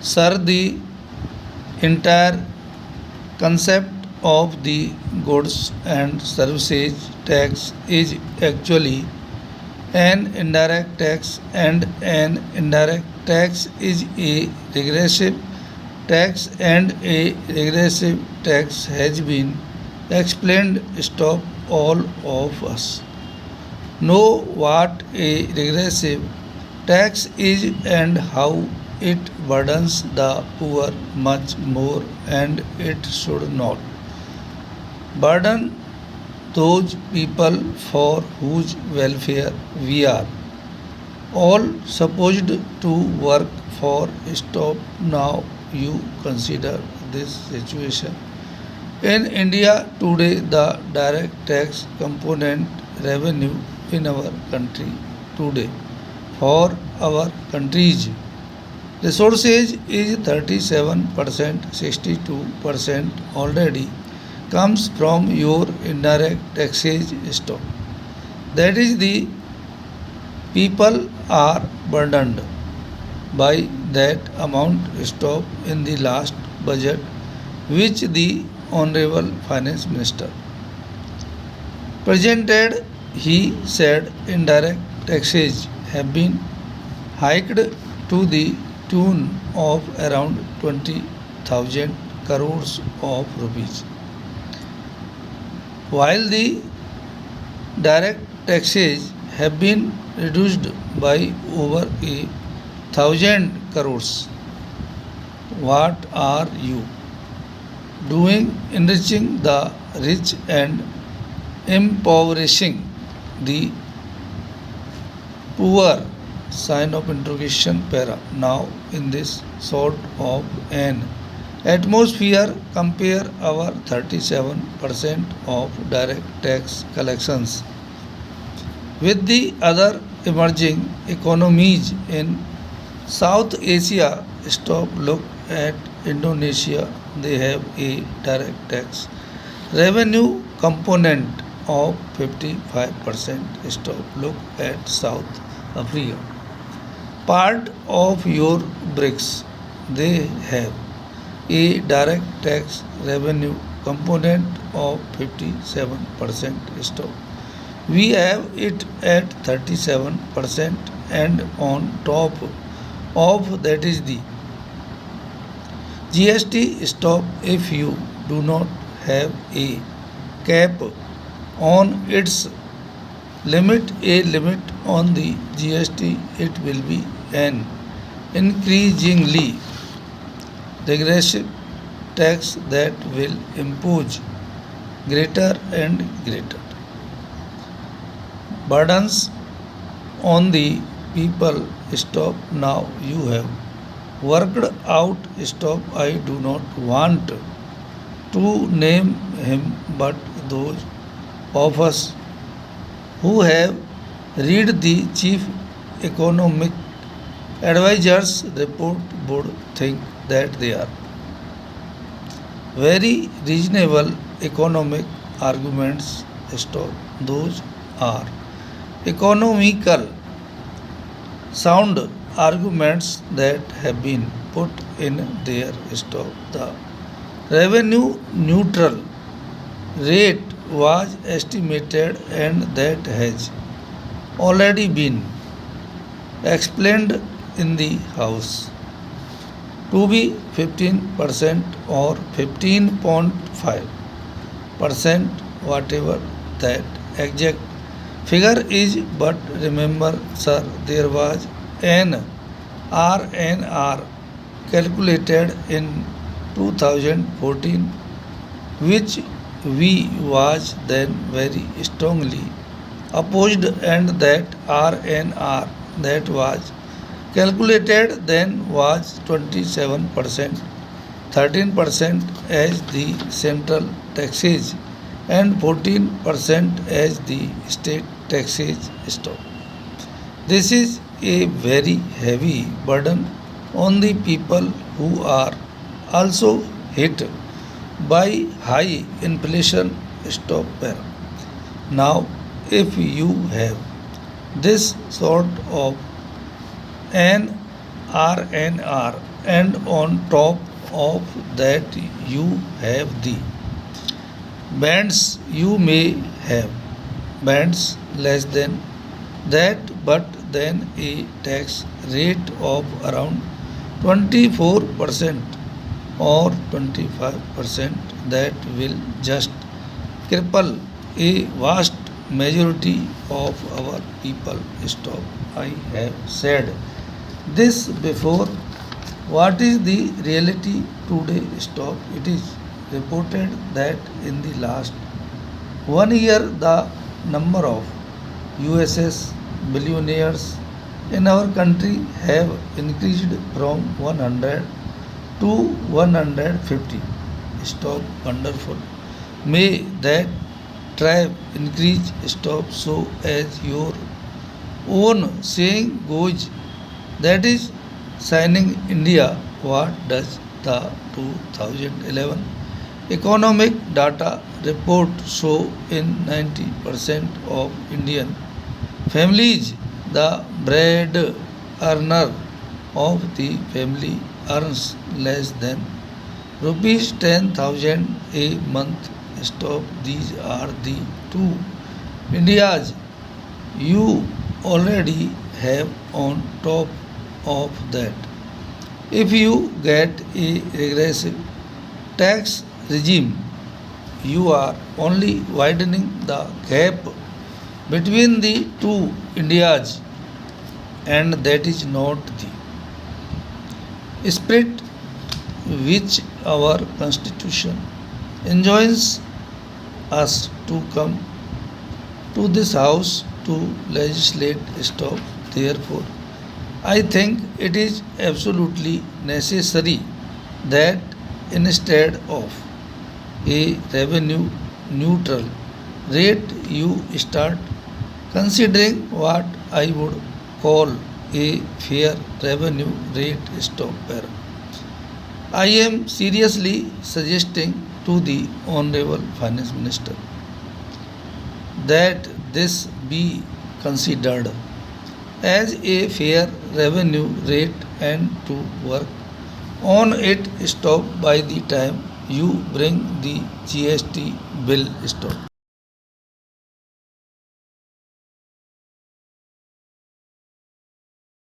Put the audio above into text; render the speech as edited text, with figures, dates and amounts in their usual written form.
Sir, the entire concept of the goods and services tax is actually an indirect tax, and an indirect tax is a regressive tax, and a regressive tax has been explained. Stop. All of us know what a regressive tax is and how it burdens the poor much more, and it should not burden those people for whose welfare we are all supposed to work for. Stop. Now you consider this situation. In India today, the direct tax component revenue in our country today for our country's resources is 37%, 62% already comes from your indirect taxes stock. That is, the people are burdened by that amount. Stop. In the last budget, which the Honorable Finance Minister presented, he said indirect taxes have been hiked to the tune of around 20,000 crores of rupees, while the direct taxes have been reduced by over a thousand crores. What are you doing enriching the rich and impoverishing the poor? Sign of interrogation para. Now in this sort of an atmosphere, compare our 37% of direct tax collections with the other emerging economies in South Asia. Stop. Look at Indonesia. They have a direct tax revenue component of 55%. Stop. Look at South Africa, part of your BRICS. They have a direct tax revenue component of 57%. Stop. We have it at 37%, and on top of that is the GST. Stop. If you do not have a cap on its limit, a limit on the GST, it will be an increasingly regressive tax that will impose greater and greater burdens on the people. Stop. Now you have worked out. Stop. I do not want to name him, but those of us who have read the chief economic advisor's report would think that they are very reasonable economic arguments. Stop. Those are economical sound arguments that have been put in there. Stop. The revenue neutral rate was estimated, and that has already been explained in the House to be 15% or 15.5%, whatever that exact figure is. But remember, sir, there was an RNR calculated in 2014, which we was then very strongly opposed, and that RNR that was calculated then was 27%, 13% as the central taxes, and 14% as the state taxes. Stop. This is a very heavy burden on the people who are also hit by high inflation. Stop. Now, if you have this sort of an RNR and on top of that you have the bands. You may have bands less than that, but then a tax rate of around 24% or 25% that will just cripple a vast majority of our people. Stop. I have said this before. What is the reality today? Stop. It is reported that in the last 1 year the number of USS billionaires in our country have increased from 100 to 150. Stop. Wonderful. May that tribe increase. Stop. So as your own saying goes, that is signing India. What does the 2011 economic data report show? In 90% of Indian families, the bread earner of the family earns less than rupees 10,000 a month. Stop. These are the two Indias you already have. On top of that, if you get a regressive tax regime, you are only widening the gap between the two Indias, and that is not the spirit which our constitution enjoins us to come to this house to legislate. Stop. Therefore, I think it is absolutely necessary that instead of a revenue neutral rate, you start considering what I would call a fair revenue rate. Stop. I am seriously suggesting to the Honorable Finance Minister that this be considered as a fair revenue rate and to work on it. Stop. By the time you bring the GST bill. Stop.